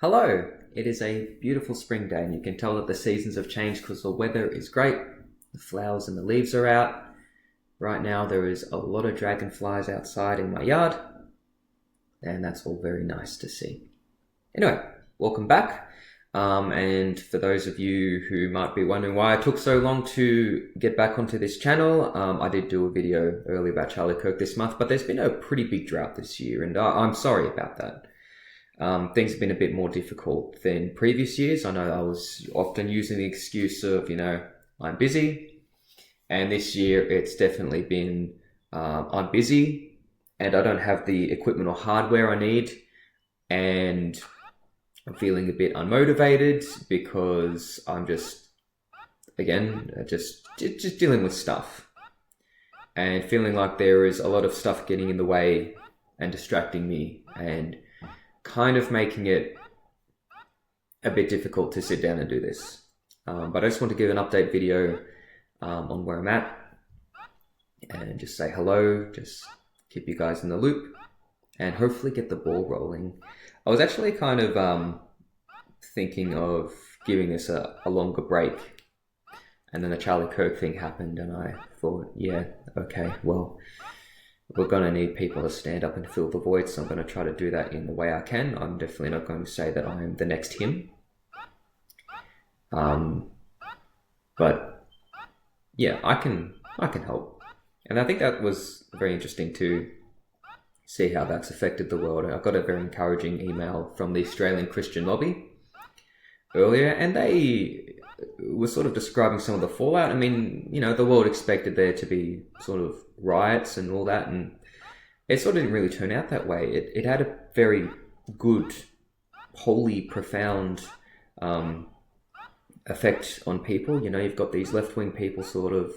Hello! It is a beautiful spring day, and you can tell that the seasons have changed because the weather is great. The flowers and the leaves are out. Right now there is a lot of dragonflies outside in my yard, and that's all very nice to see. Anyway, welcome back. And for those of you who might be wondering why I took so long to get back onto this channel, I did do a video earlier about Charlie Kirk this month, but there's been a pretty big drought this year, and I'm sorry about that. Things have been a bit more difficult than previous years. I know I was often using the excuse of, I'm busy. And this year it's definitely been, I'm busy and I don't have the equipment or hardware I need. And I'm feeling a bit unmotivated because I'm just dealing with stuff. And feeling like there is a lot of stuff getting in the way and distracting me and kind of making it a bit difficult to sit down and do this. But I just want to give an update video on where I'm at and just say hello, just keep you guys in the loop and hopefully get the ball rolling. I was actually kind of thinking of giving this a longer break, and then the Charlie Kirk thing happened and I thought, yeah, okay, well, we're going to need people to stand up and fill the void, so I'm going to try to do that in the way I can. I'm definitely not going to say that I am the next him. But yeah, I can help. And I think that was very interesting to see how that's affected the world. I got a very encouraging email from the Australian Christian Lobby earlier, and they were sort of describing some of the fallout. I mean, the world expected there to be sort of riots and all that, and it sort of didn't really turn out that way. It had a very good, holy, profound effect on people. You've got these left-wing people sort of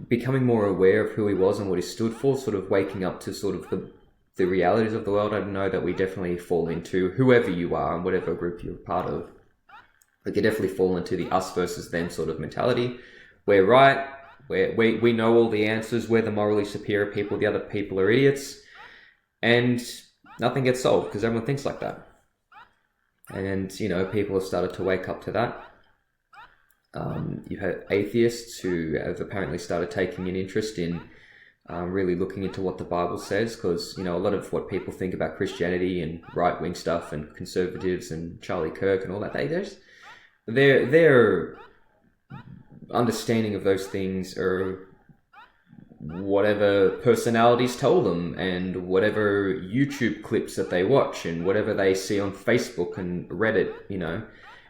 becoming more aware of who he was and what he stood for, sort of waking up to sort of the realities of the world. I know that we definitely fall into, whoever you are and whatever group you're part of, like you definitely fall into the us versus them sort of mentality. We're right, we know all the answers, we're the morally superior people, the other people are idiots, and nothing gets solved because everyone thinks like that. And, people have started to wake up to that. You've had atheists who have apparently started taking an interest in really looking into what the Bible says, because, a lot of what people think about Christianity and right-wing stuff and conservatives and Charlie Kirk and all that, their understanding of those things are whatever personalities tell them and whatever YouTube clips that they watch and whatever they see on Facebook and Reddit.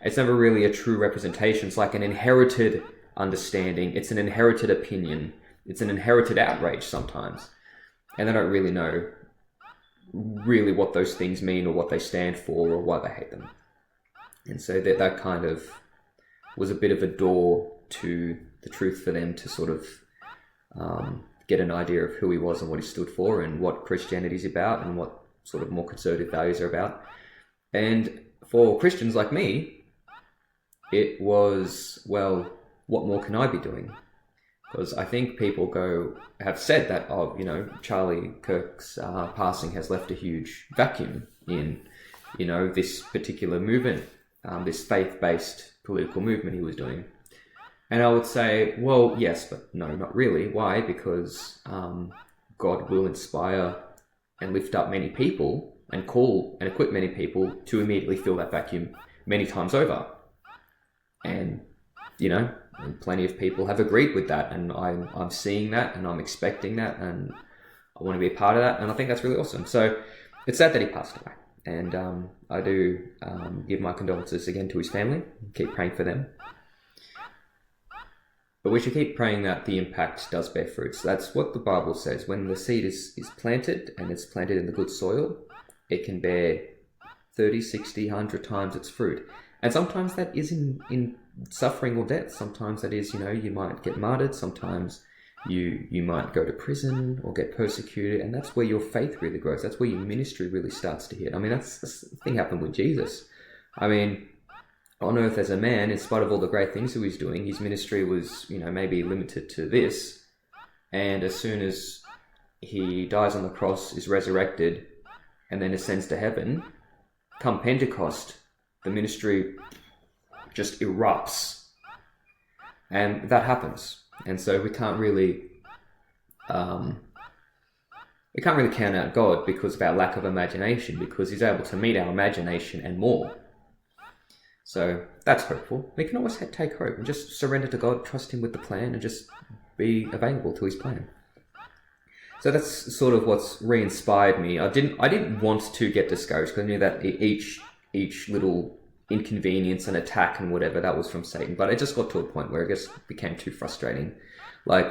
It's never really a true representation. It's like an inherited understanding. It's an inherited opinion. It's an inherited outrage sometimes. And they don't really know really what those things mean or what they stand for or why they hate them. And so that kind of was a bit of a door to the truth for them to sort of get an idea of who he was and what he stood for and what Christianity is about and what sort of more conservative values are about. And for Christians like me, it was, well, what more can I be doing? Because I think people have said that, Charlie Kirk's passing has left a huge vacuum in, this particular movement, this faith-based political movement he was doing. And I would say, well, yes, but no, not really. Why? Because God will inspire and lift up many people and call and equip many people to immediately fill that vacuum many times over. And, plenty of people have agreed with that, and I'm seeing that, and I'm expecting that, and I want to be a part of that, and I think that's really awesome. So it's sad that he passed away, and I do give my condolences again to his family. Keep praying for them. But we should keep praying that the impact does bear fruits. That's what the Bible says. When the seed is planted, and it's planted in the good soil, it can bear 30, 60, 100 times its fruit. And sometimes that is in suffering or death. Sometimes that is, you might get martyred. Sometimes you might go to prison or get persecuted. And that's where your faith really grows. That's where your ministry really starts to hit. I mean, that's the thing happened with Jesus. I mean, on earth as a man, in spite of all the great things he was doing, his ministry was, maybe limited to this. And as soon as he dies on the cross, is resurrected, and then ascends to heaven, come Pentecost, the ministry just erupts. And that happens. And so we can't really count out God because of our lack of imagination, because he's able to meet our imagination and more. So that's hopeful. We can always take hope and just surrender to God, trust him with the plan, and just be available to his plan. So that's sort of what's re-inspired me. I didn't want to get discouraged because I knew that each little inconvenience and attack and whatever, that was from Satan. But it just got to a point where it just became too frustrating. Like,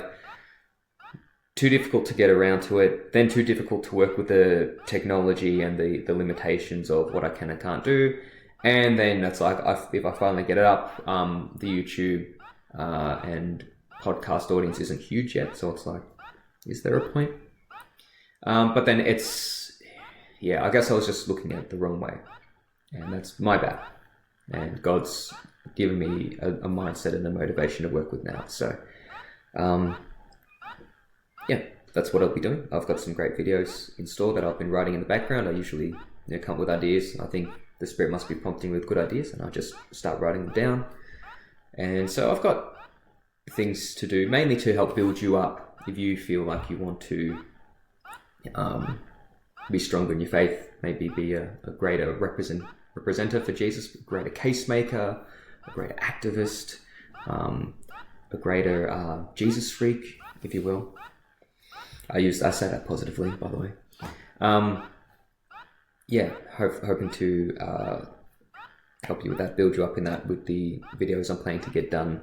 too difficult to get around to it, then too difficult to work with the technology and the limitations of what I can and can't do. And then it's like, if I finally get it up, the YouTube and podcast audience isn't huge yet. So it's like, is there a point? But then I guess I was just looking at it the wrong way. And that's my bad. And God's given me a mindset and a motivation to work with now. So, that's what I'll be doing. I've got some great videos in store that I've been writing in the background. I usually come up with ideas. I think the Spirit must be prompting with good ideas, and I just start writing them down. And so I've got things to do, mainly to help build you up. If you feel like you want to be stronger in your faith, maybe be a greater representative for Jesus, a greater case maker, a greater activist, a greater Jesus freak, if you will. I say that positively, by the way. Hoping to help you with that, build you up in that with the videos I'm planning to get done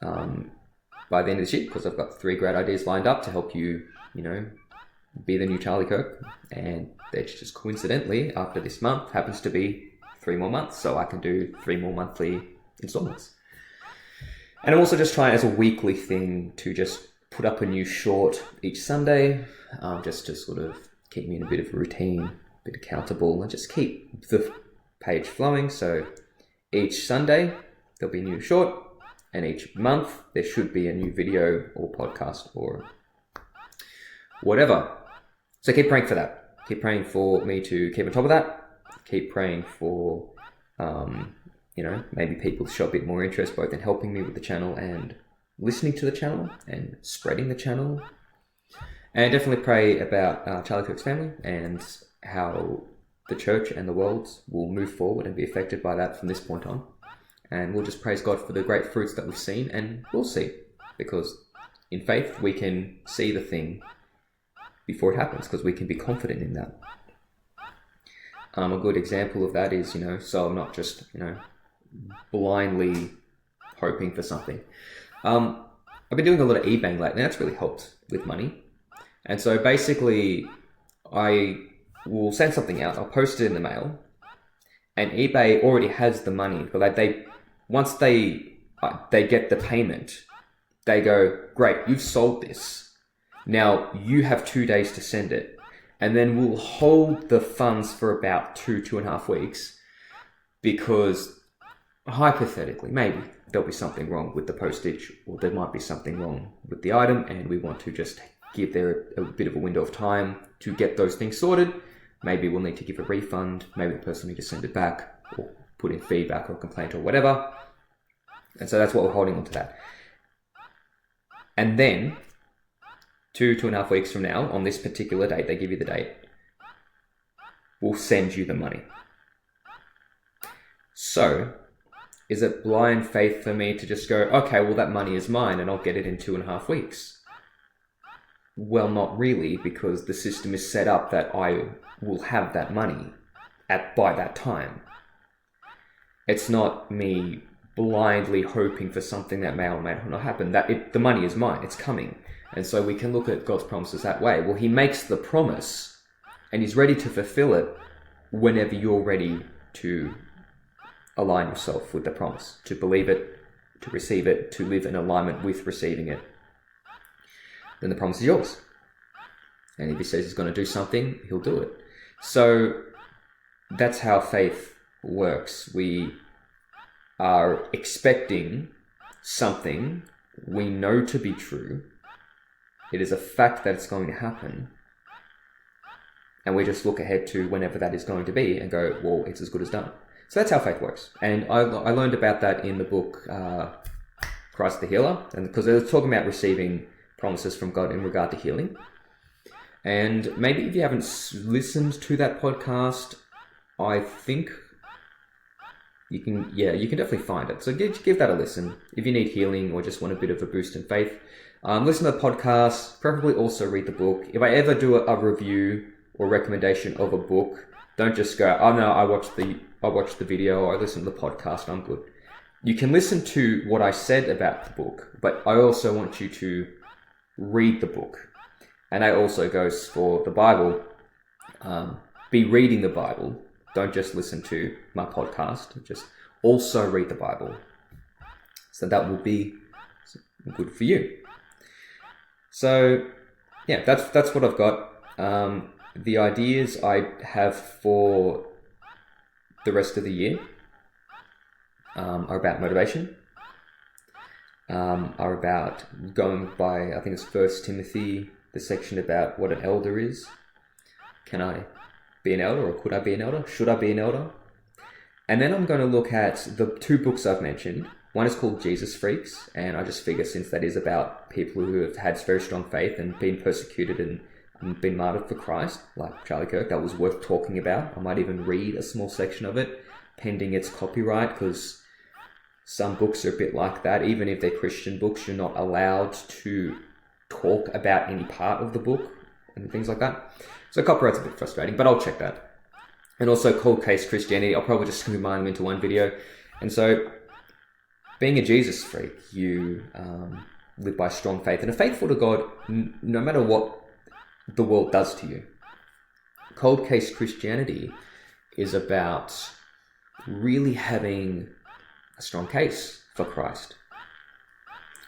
by the end of this year, because I've got 3 great ideas lined up to help you, be the new Charlie Kirk. And it's just coincidentally, after this month, happens to be 3 more months, so I can do 3 more monthly installments. And I'm also just trying as a weekly thing to just put up a new short each Sunday, just to sort of keep me in a bit of a routine, a bit accountable, and just keep the page flowing. So each Sunday there'll be a new short, and each month there should be a new video or podcast or whatever. So keep praying for that. Keep praying for me to keep on top of that. Keep praying for, maybe people to show a bit more interest, both in helping me with the channel and listening to the channel and spreading the channel. And definitely pray about Charlie Kirk's family and how the church and the world will move forward and be affected by that from this point on. And we'll just praise God for the great fruits that we've seen and will see, because in faith we can see the thing before it happens, because we can be confident in that. A good example of that is, so I'm not just, blindly hoping for something. I've been doing a lot of eBaying lately, and that's really helped with money. And so basically, I will send something out, I'll post it in the mail, and eBay already has the money. But once they get the payment, they go, great, you've sold this. Now you have 2 days to send it. And then we'll hold the funds for about 2.5 weeks, because hypothetically, maybe there'll be something wrong with the postage, or there might be something wrong with the item, and we want to just give there a bit of a window of time to get those things sorted. Maybe we'll need to give a refund. Maybe the person will need to send it back, or put in feedback or complaint or whatever. And so that's what we're holding on to that. And then 2.5 weeks from now, on this particular date, they give you the date, we'll send you the money. So, is it blind faith for me to just go, okay, well, that money is mine and I'll get it in 2.5 weeks? Well, not really, because the system is set up that I will have that money by that time. It's not me blindly hoping for something that may or may not happen. The money is mine, it's coming. And so we can look at God's promises that way. Well, he makes the promise and he's ready to fulfill it whenever you're ready to align yourself with the promise, to believe it, to receive it, to live in alignment with receiving it. Then the promise is yours. And if he says he's going to do something, he'll do it. So that's how faith works. We are expecting something we know to be true. It is a fact that it's going to happen. and we just look ahead to whenever that is going to be and go, well, it's as good as done. So that's how faith works. And I learned about that in the book Christ the Healer, and because they were talking about receiving promises from God in regard to healing. And maybe if you haven't listened to that podcast, I think you can definitely find it. So give that a listen if you need healing or just want a bit of a boost in faith. Listen to the podcast, preferably also read the book. If I ever do a review or recommendation of a book, don't just go, oh no, I watched the video or I listened to the podcast, I'm good. You can listen to what I said about the book, but I also want you to read the book. And that also goes for the Bible. Be reading the Bible. Don't just listen to my podcast. Just also read the Bible. So that will be good for you. So yeah, that's what I've got. The ideas I have for the rest of the year are about motivation. Are about going by, I think it's 1 Timothy, the section about what an elder is. Can I be an elder, or could I be an elder? Should I be an elder? And then I'm going to look at the 2 books I've mentioned. One is called Jesus Freaks, and I just figure since that is about people who have had very strong faith and been persecuted and been martyred for Christ, like Charlie Kirk, that was worth talking about. I might even read a small section of it, pending its copyright, because some books are a bit like that. Even if they're Christian books, you're not allowed to talk about any part of the book and things like that. So copyright's a bit frustrating, but I'll check that. And also Cold Case Christianity, I'll probably just combine them into one video. And so being a Jesus freak, you live by strong faith and are faithful to God no matter what the world does to you. Cold Case Christianity is about really having a strong case for Christ,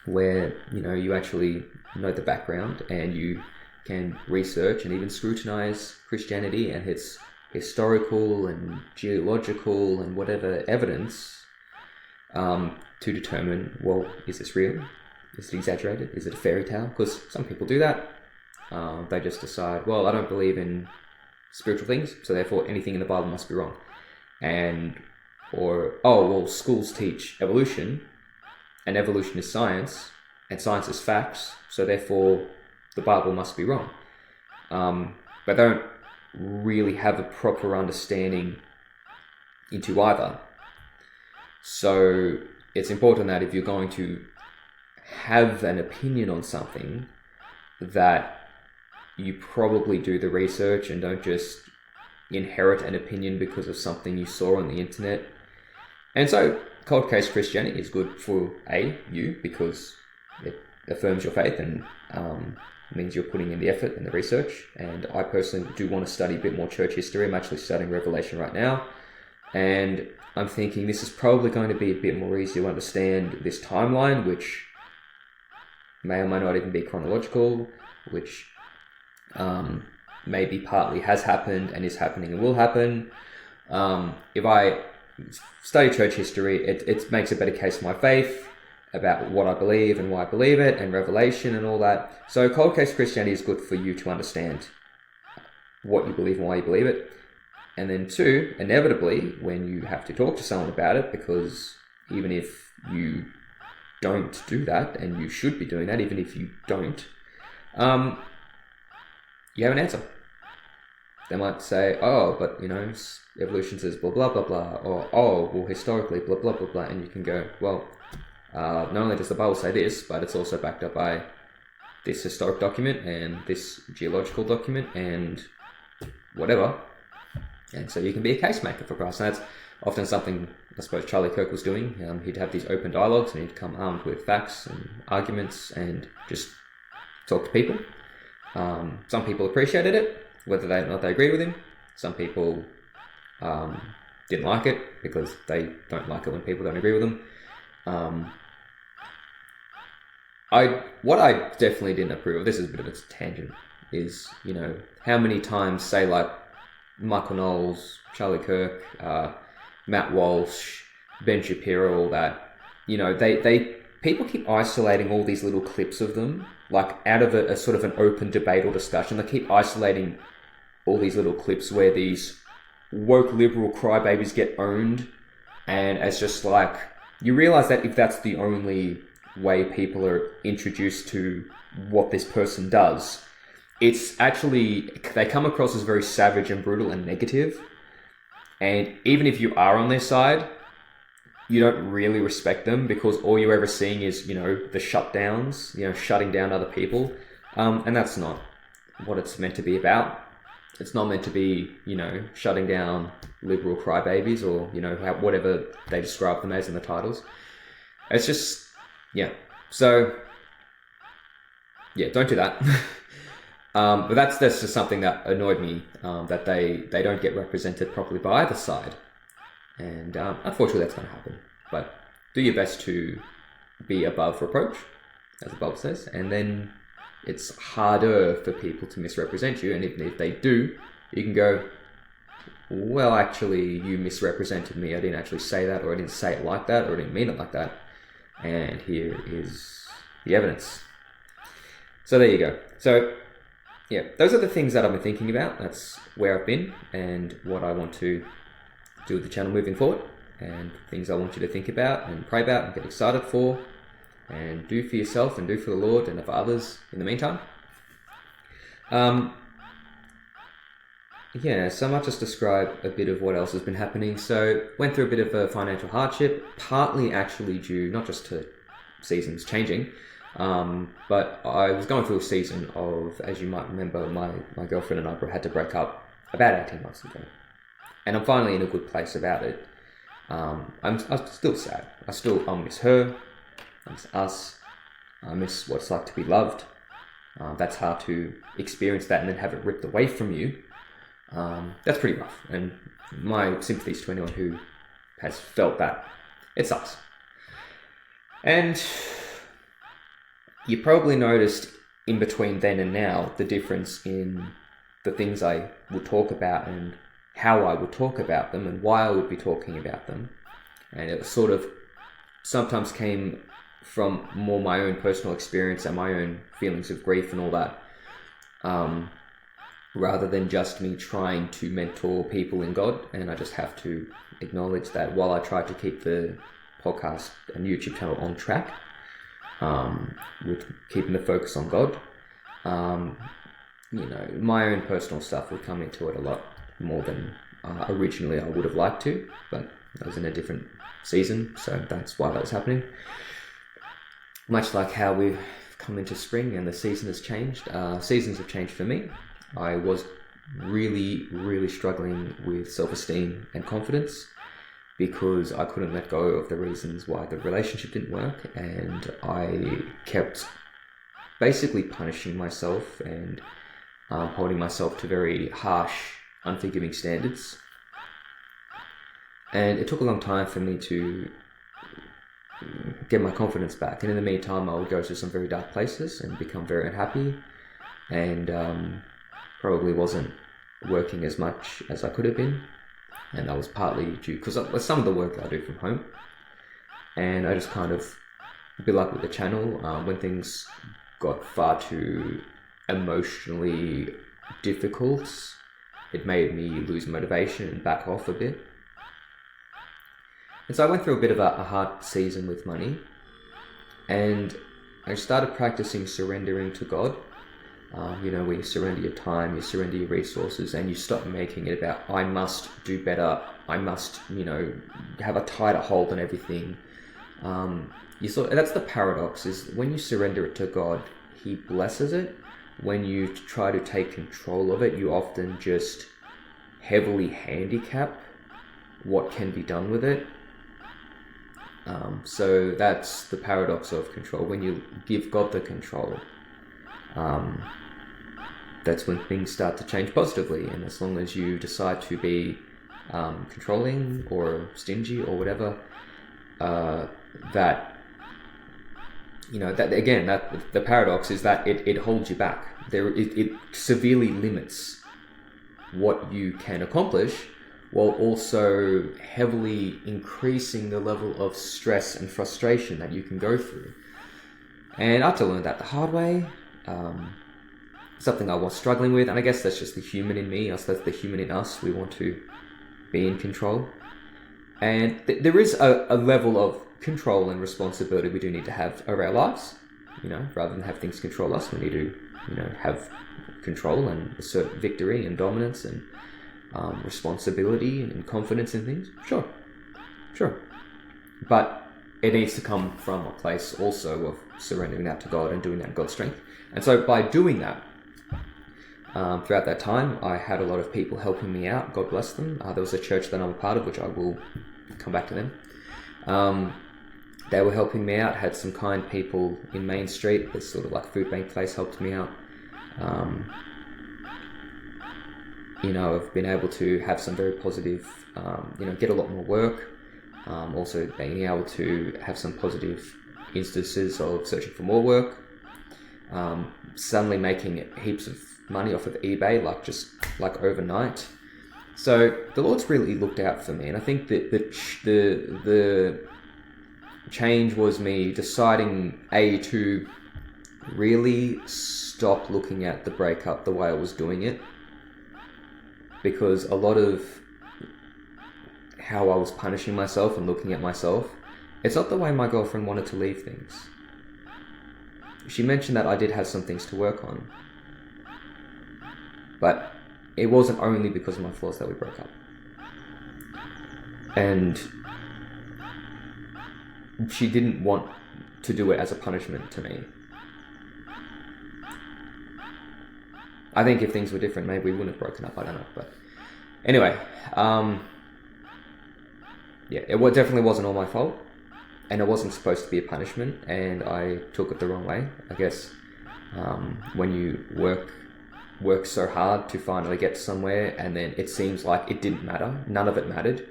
where you actually know the background and you can research and even scrutinize Christianity and its historical and geological and whatever evidence to determine, well, is this real? Is it exaggerated? Is it a fairy tale? Because some people do that. They just decide, well, I don't believe in spiritual things, so therefore anything in the Bible must be wrong. Or schools teach evolution, and evolution is science, and science is facts, so therefore the Bible must be wrong. But they don't really have a proper understanding into either. So it's important that if you're going to have an opinion on something, that you probably do the research and don't just inherit an opinion because of something you saw on the internet. And so Cold Case Christianity is good for you because it affirms your faith and means you're putting in the effort and the research. And I personally do want to study a bit more church history. I'm actually studying Revelation right now, and I'm thinking this is probably going to be a bit more easy to understand this timeline, which may or may not even be chronological, which maybe partly has happened and is happening and will happen. If I study church history, it makes a better case for my faith about what I believe and why I believe it, and Revelation and all that. So Cold Case Christianity is good for you to understand what you believe and why you believe it. And then 2, inevitably, when you have to talk to someone about it, because even if you don't do that, and you should be doing that, even if you don't, you have an answer. They might say, oh, but evolution says blah, blah, blah, blah, or, oh, well, historically, blah, blah, blah, blah, and you can go, well, not only does the Bible say this, but it's also backed up by this historic document and this geological document and whatever. And so you can be a case maker for Christ. And that's often something, I suppose, Charlie Kirk was doing. He'd have these open dialogues and he'd come armed with facts and arguments and just talk to people. Some people appreciated it, whether or not they agreed with him. Some people didn't like it because they don't like it when people don't agree with them. What I definitely didn't approve of, this is a bit of a tangent, is, how many times, say, like, Michael Knowles, Charlie Kirk, Matt Walsh, Ben Shapiro, all that, people keep isolating all these little clips of them, like out of a sort of an open debate or discussion. They keep isolating all these little clips where these woke liberal crybabies get owned, and it's just like, you realize that if that's the only way people are introduced to what this person does, it's actually, they come across as very savage and brutal and negative. And even if you are on their side, you don't really respect them, because all you're ever seeing is, the shutdowns, shutting down other people. And that's not what it's meant to be about. It's not meant to be, shutting down liberal crybabies or, whatever they describe them as in the titles. It's just, So, don't do that. But that's just something that annoyed me, that they don't get represented properly by either side. And unfortunately, that's going to happen. But do your best to be above reproach, as the Bible says, and then it's harder for people to misrepresent you. And if they do, you can go, well, actually, you misrepresented me. I didn't actually say that, or I didn't say it like that, or I didn't mean it like that. And here is the evidence. So there you go. So, those are the things that I've been thinking about. That's where I've been and what I want to do with the channel moving forward, and things I want you to think about and pray about and get excited for and do for yourself and do for the Lord and for others in the meantime. So I might just describe a bit of what else has been happening. So went through a bit of a financial hardship, partly actually due not just to seasons changing, but I was going through a season of, as you might remember, my girlfriend and I had to break up about 18 months ago. And I'm finally in a good place about it. I'm still sad. I miss her. I miss us. I miss what it's like to be loved. That's hard to experience that and then have it ripped away from you. That's pretty rough. And my sympathies to anyone who has felt that. It sucks. And you probably noticed in between then and now the difference in the things I would talk about and how I would talk about them and why I would be talking about them. And it sort of sometimes came from more my own personal experience and my own feelings of grief and all that, rather than just me trying to mentor people in God. And I just have to acknowledge that while I try to keep the podcast and YouTube channel on track, with keeping the focus on God, my own personal stuff would come into it a lot more than originally I would have liked to, but I was in a different season, so that's why that was happening. Much like how we've come into spring and the season has changed. Seasons have changed for me. I was really, really struggling with self-esteem and confidence because I couldn't let go of the reasons why the relationship didn't work, and I kept basically punishing myself and holding myself to very harsh, unforgiving standards. And it took a long time for me to get my confidence back. And in the meantime, I would go to some very dark places and become very unhappy, and probably wasn't working as much as I could have been. And that was partly due, because some of the work that I do from home. And I just kind of, a bit like with the channel, when things got far too emotionally difficult, it made me lose motivation and back off a bit. And so I went through a bit of a hard season with money, and I started practicing surrendering to God. Where you surrender your time, you surrender your resources, and you stop making it about, I must do better, I must, have a tighter hold on everything. That's the paradox, is when you surrender it to God, He blesses it. When you try to take control of it, you often just heavily handicap what can be done with it. So that's the paradox of control. When you give God the control, that's when things start to change positively. And as long as you decide to be controlling or stingy or whatever, that the paradox is that it holds you back. It severely limits what you can accomplish, while also heavily increasing the level of stress and frustration that you can go through. And I had to learn that the hard way. something I was struggling with, and I guess that's just the human in me. That's the human in us. We want to be in control, and there is a level of control and responsibility we do need to have over our lives. Rather than have things control us, we need to, have control and assert victory and dominance and responsibility and confidence in things. Sure, but it needs to come from a place also of surrendering that to God and doing that in God's strength. And so by doing that, throughout that time, I had a lot of people helping me out. God bless them. There was a church that I'm a part of, which I will come back to them. They were helping me out. Had some kind people in Main Street. This sort of like food bank place helped me out. I've been able to have some very positive, get a lot more work. Also being able to have some positive instances of searching for more work. Suddenly making heaps of money off of eBay, like overnight. So the Lord's really looked out for me, and I think that the change was me deciding to really stop looking at the breakup the way I was doing it, because a lot of how I was punishing myself and looking at myself, it's not the way my girlfriend wanted to leave things. She mentioned that I did have some things to work on, but it wasn't only because of my flaws that we broke up. And she didn't want to do it as a punishment to me. I think if things were different, maybe we wouldn't have broken up, I don't know. But anyway, it definitely wasn't all my fault, and it wasn't supposed to be a punishment, and I took it the wrong way. I guess when you work so hard to finally get somewhere, and then it seems like it didn't matter, none of it mattered,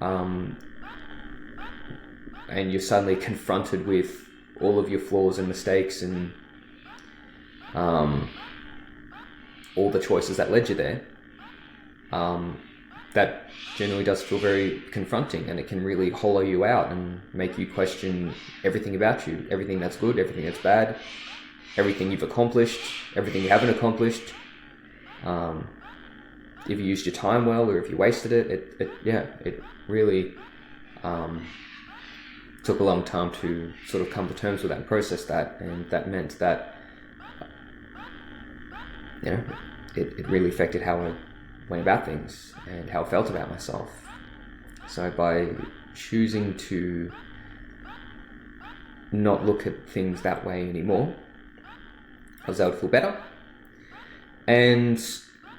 and you're suddenly confronted with all of your flaws and mistakes and all the choices that led you there, that generally does feel very confronting, and it can really hollow you out and make you question everything about you, everything that's good, everything that's bad, everything you've accomplished, everything you haven't accomplished, if you used your time well or if you wasted it. It really took a long time to sort of come to terms with that and process that, and that meant that it really affected how I went about things and how I felt about myself. So by choosing to not look at things that way anymore, I was able to feel better and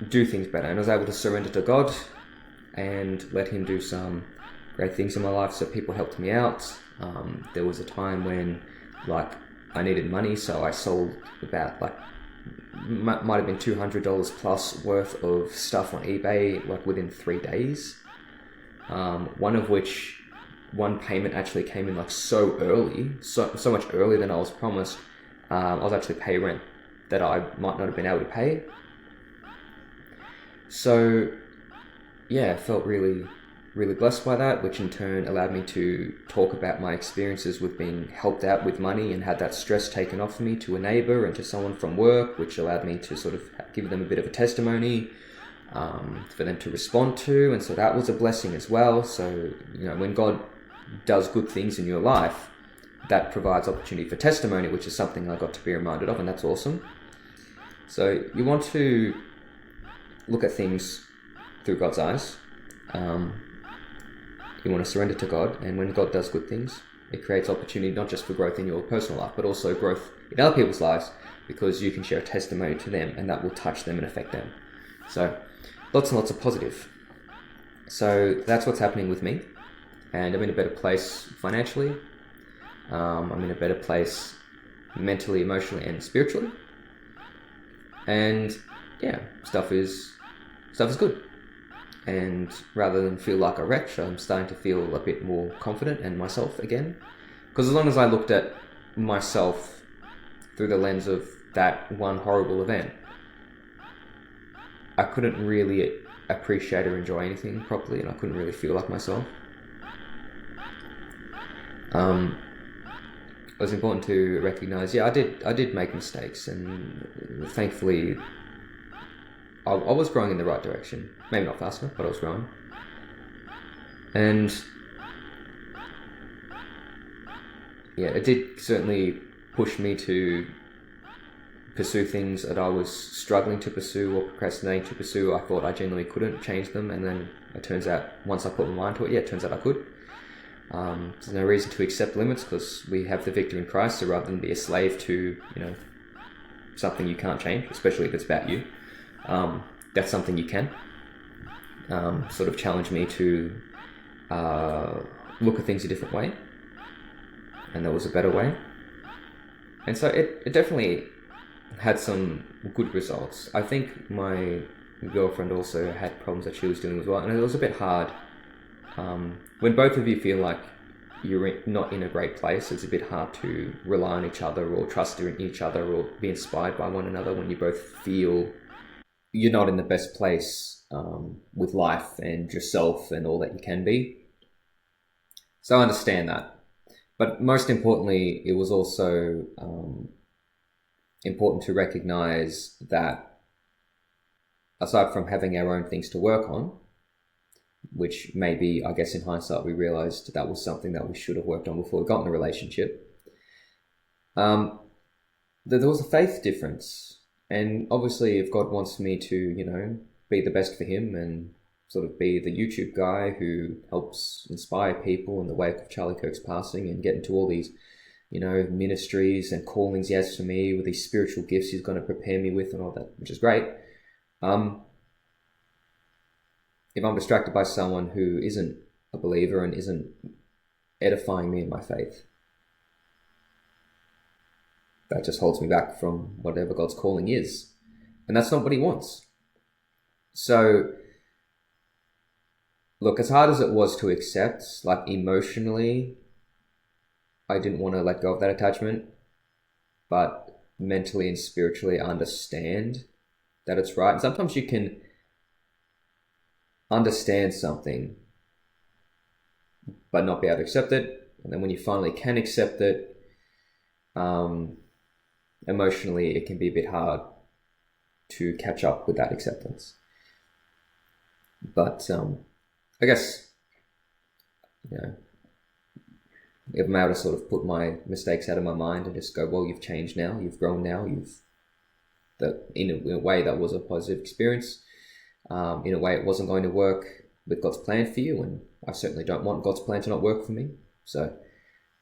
do things better, and I was able to surrender to God and let Him do some great things in my life. So people helped me out. There was a time when I needed money, so I sold about might have been $200 plus worth of stuff on eBay within 3 days. One payment actually came in so early, so much earlier than I was promised. I was actually paying rent that I might not have been able to pay. So I felt really, really blessed by that, which in turn allowed me to talk about my experiences with being helped out with money and had that stress taken off me to a neighbor and to someone from work, which allowed me to sort of give them a bit of a testimony for them to respond to. And so that was a blessing as well. So, when God does good things in your life, that provides opportunity for testimony, which is something I got to be reminded of, and that's awesome. So you want to look at things through God's eyes. You want to surrender to God, and when God does good things, it creates opportunity not just for growth in your personal life, but also growth in other people's lives, because you can share a testimony to them, and that will touch them and affect them. So lots and lots of positive. So that's what's happening with me, and I'm in a better place financially. I'm in a better place mentally, emotionally, and spiritually. And stuff is good. And rather than feel like a wretch, I'm starting to feel a bit more confident in myself again. Because as long as I looked at myself through the lens of that one horrible event, I couldn't really appreciate or enjoy anything properly, and I couldn't really feel like myself. it was important to recognize, I did make mistakes, and thankfully I was growing in the right direction. Maybe not fast enough, but I was growing. And yeah, it did certainly push me to pursue things that I was struggling to pursue or procrastinating to pursue. I thought I genuinely couldn't change them, and then it turns out once I put my mind to it, it turns out I could. There's no reason to accept limits because we have the victory in Christ. So rather than be a slave to something you can't change, especially if it's about you, that's something you can. Sort of challenge me to look at things a different way, and there was a better way. And so it definitely had some good results. I think my girlfriend also had problems that she was dealing with as well, and it was a bit hard. When both of you feel like you're not in a great place, it's a bit hard to rely on each other or trust in each other or be inspired by one another when you both feel you're not in the best place with life and yourself and all that you can be. So I understand that. But most importantly, it was also important to recognize that aside from having our own things to work on, which maybe, I guess in hindsight, we realized that was something that we should have worked on before we got in a relationship, that there was a faith difference. And obviously, if God wants me to, be the best for him and sort of be the YouTube guy who helps inspire people in the wake of Charlie Kirk's passing and get into all these, ministries and callings he has for me with these spiritual gifts he's going to prepare me with and all that, which is great. If I'm distracted by someone who isn't a believer and isn't edifying me in my faith, that just holds me back from whatever God's calling is. And that's not what he wants. So, look, as hard as it was to accept, like emotionally, I didn't want to let go of that attachment, but mentally and spiritually I understand that it's right. And sometimes you can understand something but not be able to accept it, and then when you finally can accept it, emotionally it can be a bit hard to catch up with that acceptance. But I guess if I'm able to sort of put my mistakes out of my mind and just go, well, you've changed now, you've grown now, in a way that was a positive experience. In a way it wasn't going to work with God's plan for you, and I certainly don't want God's plan to not work for me. So,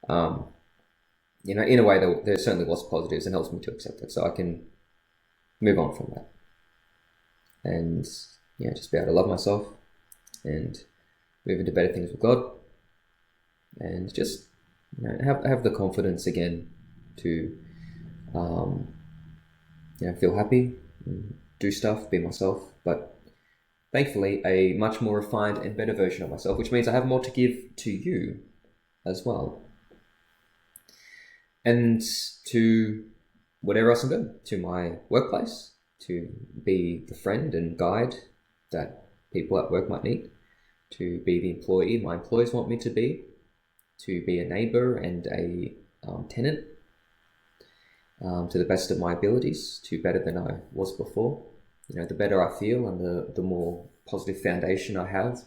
in a way there certainly was positives and helps me to accept it, so I can move on from that. And just be able to love myself and move into better things with God, and just have the confidence again to feel happy and do stuff, be myself, but thankfully a much more refined and better version of myself, which means I have more to give to you as well, and to whatever else I'm doing, to my workplace, to be the friend and guide that people at work might need, to be the employee my employers want me to be a neighbor and a tenant, to the best of my abilities, to better than I was before. The better I feel and the more positive foundation I have,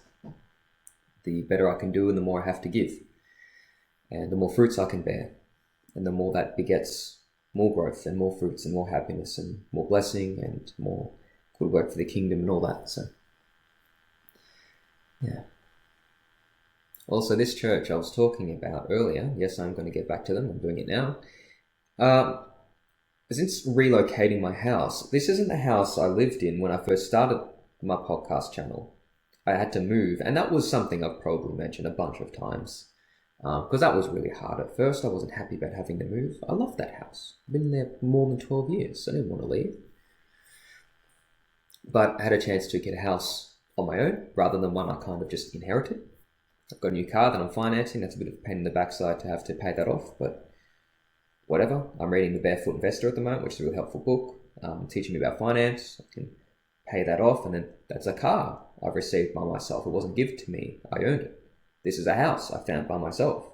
the better I can do and the more I have to give, and the more fruits I can bear, and the more that begets more growth and more fruits and more happiness and more blessing and more good work for the kingdom and all that. So also, this church I was talking about earlier, yes, I'm going to get back to them, I'm doing it now. Since relocating my house, this isn't the house I lived in when I first started my podcast channel. I had to move, and that was something I've probably mentioned a bunch of times, because that was really hard at first. I wasn't happy about having to move. I love that house. I've been there more than 12 years. I didn't want to leave. But I had a chance to get a house on my own rather than one I kind of just inherited. I've got a new car that I'm financing. That's a bit of a pain in the backside to have to pay that off, but whatever. I'm reading The Barefoot Investor at the moment, which is a really helpful book, teaching me about finance. I can pay that off, and then that's a car I've received by myself. It wasn't given to me. I earned it. This is a house I found by myself.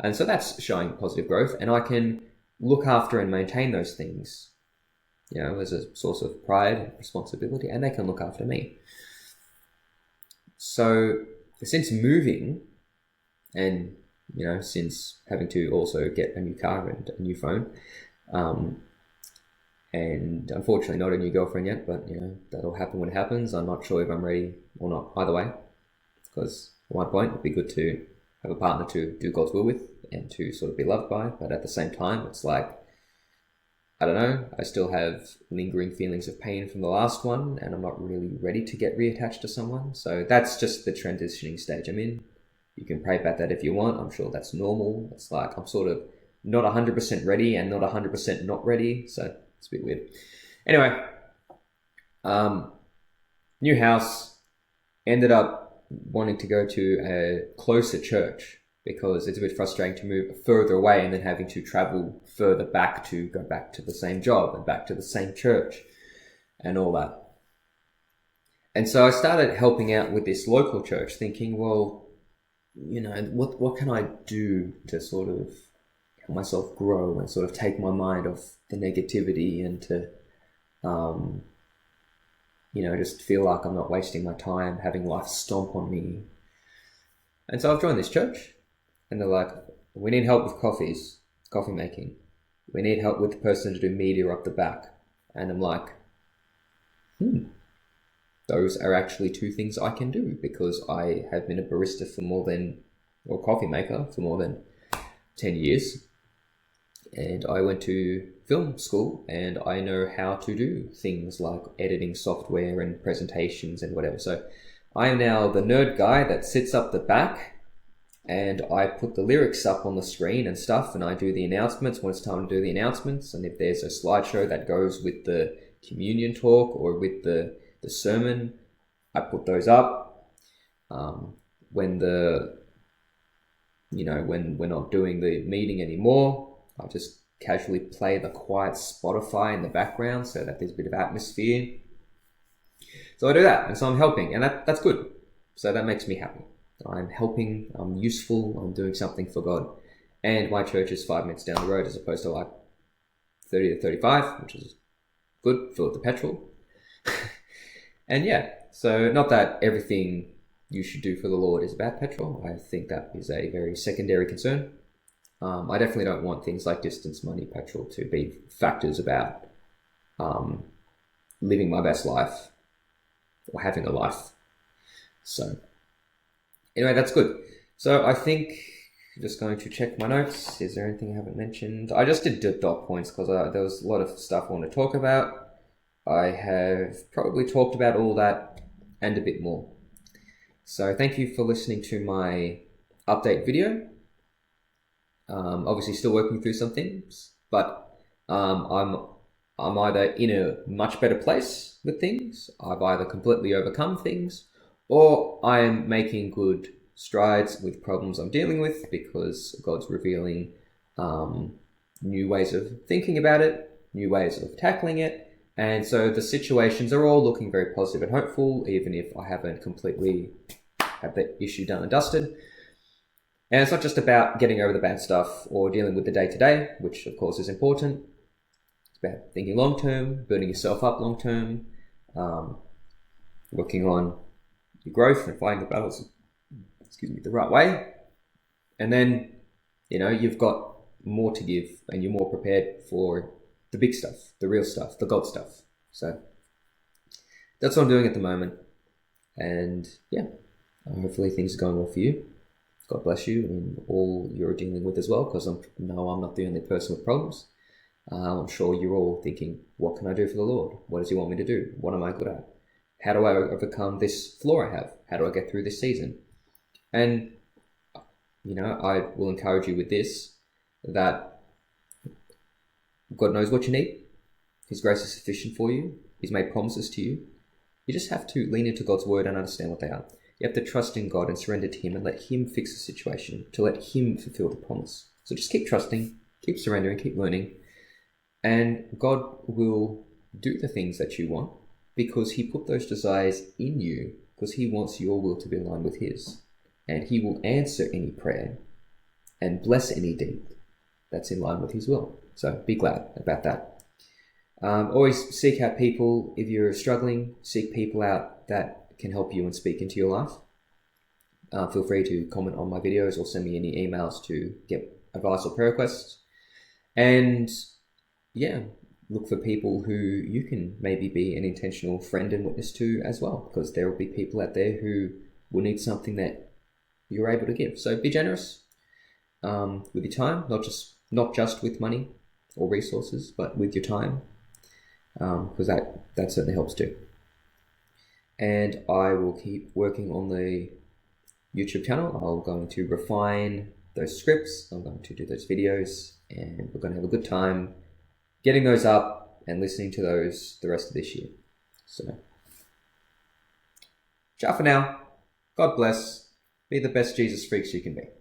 And so that's showing positive growth, and I can look after and maintain those things, as a source of pride and responsibility, and they can look after me. So since moving, and since having to also get a new car and a new phone, and unfortunately not a new girlfriend yet, but that'll happen when it happens. I'm not sure if I'm ready or not either way, because at one point it'd be good to have a partner to do God's will with and to sort of be loved by, but at the same time it's like, I don't know, I still have lingering feelings of pain from the last one, and I'm not really ready to get reattached to someone. So that's just the transitioning stage I'm in. You can pray about that if you want. I'm sure that's normal. It's like I'm sort of not 100% ready and not 100% not ready. So it's a bit weird. Anyway, new house, ended up wanting to go to a closer church because it's a bit frustrating to move further away and then having to travel further back to go back to the same job and back to the same church and all that. And so I started helping out with this local church, thinking, well, what can I do to sort of help myself grow and sort of take my mind off the negativity and to, just feel like I'm not wasting my time having life stomp on me. And so I've joined this church, and they're like, we need help with coffee making. We need help with the person to do media up the back. And I'm like, those are actually two things I can do, because I have been a barista or coffee maker for more than 10 years. And I went to film school, and I know how to do things like editing software and presentations and whatever. So I am now the nerd guy that sits up the back, and I put the lyrics up on the screen and stuff, and I do the announcements when it's time to do the announcements. And if there's a slideshow that goes with the communion talk or with the sermon, I put those up. When we're not doing the meeting anymore, I just casually play the quiet Spotify in the background so that there's a bit of atmosphere. So I do that, and so I'm helping, and that's good. So that makes me happy. I'm helping, I'm useful, I'm doing something for God. And my church is 5 minutes down the road as opposed to like 30 to 35, which is good for the petrol. And yeah, so not that everything you should do for the Lord is about petrol. I think that is a very secondary concern. I definitely don't want things like distance, money, petrol to be factors about living my best life or having a life. So anyway, that's good. So I think, just going to check my notes. Is there anything I haven't mentioned? I just did dot points because there was a lot of stuff I want to talk about. I have probably talked about all that and a bit more. So thank you for listening to my update video. Obviously still working through some things, but I'm either in a much better place with things, I've either completely overcome things, or I am making good strides with problems I'm dealing with because God's revealing new ways of thinking about it, new ways of tackling it. And so the situations are all looking very positive and hopeful, even if I haven't completely had the issue done and dusted. And it's not just about getting over the bad stuff or dealing with the day-to-day, which of course is important. It's about thinking long-term, building yourself up long-term, working on your growth and fighting the battles, the right way. And then, you've got more to give and you're more prepared for the big stuff, the real stuff, the God stuff. So that's what I'm doing at the moment. And yeah, hopefully things are going well for you. God bless you in all you're dealing with as well, because I'm not the only person with problems. I'm sure you're all thinking, what can I do for the Lord? What does he want me to do? What am I good at? How do I overcome this flaw I have? How do I get through this season? And, I will encourage you with this, that God knows what you need. His grace is sufficient for you. He's made promises to you. You just have to lean into God's word and understand what they are. You have to trust in God and surrender to him and let him fix the situation, to let him fulfill the promise. So just keep trusting, keep surrendering, keep learning, and God will do the things that you want because he put those desires in you because he wants your will to be aligned with his. And he will answer any prayer and bless any deed that's in line with his will. So be glad about that. Always seek out people. If you're struggling, seek people out that can help you and speak into your life. Feel free to comment on my videos or send me any emails to get advice or prayer requests. And yeah, look for people who you can maybe be an intentional friend and witness to as well, because there will be people out there who will need something that you're able to give. So be generous with your time, not just with money or resources, but with your time, because that certainly helps too. And I will keep working on the YouTube channel. I'm going to refine those scripts. I'm going to do those videos, and we're going to have a good time getting those up and listening to those the rest of this year. So, ciao for now. God bless. Be the best Jesus freaks you can be.